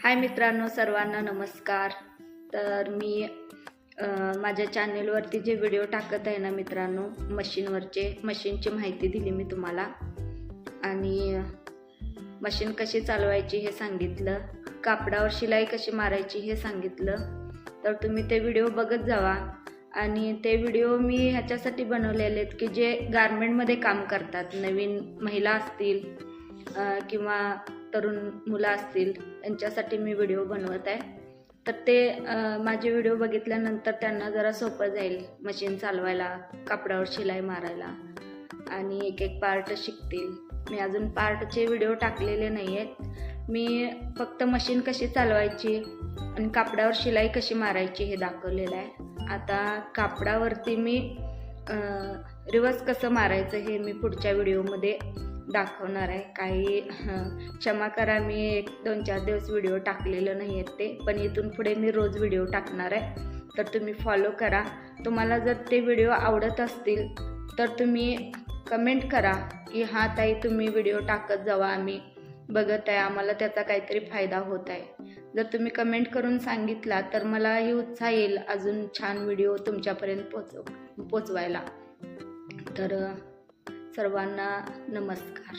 हाय मित्रांनो, सर्वांना नमस्कार। तर मी माझ्या चॅनलवरती जे व्हिडिओ टाकत आहे ना मित्रांनो, मशीनची माहिती दिली मी तुम्हाला आणि मशीन कशी चालवायची हे सांगितलं, कापडावर शिलाई कशी मारायची हे सांगितलं। तर तुम्ही ते व्हिडिओ बघत जावा। आणि ते व्हिडिओ मी ह्याच्यासाठी बनवलेले आहेत की जे गारमेंटमध्ये काम करतात, नवीन महिला असतील किंवा तरुण मुलं असतील, त्यांच्यासाठी मी व्हिडिओ बनवत आहे। तर ते माझे व्हिडिओ बघितल्यानंतर त्यांना जरा सोपं जाईल मशीन चालवायला, कापडावर शिलाई मारायला आणि एक एक पार्ट शिकतील। मी अजून पार्टचे व्हिडिओ टाकलेले नाही आहेत, मी फक्त मशीन कशी चालवायची आणि कापडावर शिलाई कशी मारायची हे दाखवलेलं आहे। आता कापडावरती मी रिवर्स कसं मारायचं हे मी पुढच्या व्हिडिओमध्ये दाखवणार आहे। काही क्षमा करा, मी 2-4 दिवस व्हिडिओ टाकलेलं नाही आहेत ते, पण इथून पुढे मी रोज व्हिडिओ टाकणार आहे। तर तुम्ही फॉलो करा। तुम्हाला जर ते व्हिडिओ आवडत असतील तर तुम्ही कमेंट करा की हां ताई, तुम्ही व्हिडिओ टाकत जावा, आम्ही बघत आहे, आम्हाला त्याचा काहीतरी फायदा होत आहे। जर तुम्ही कमेंट करून सांगितला तर मलाही उत्साह येईल अजून छान व्हिडिओ तुमच्यापर्यंत पोचवायला। तर सर्वांना नमस्कार।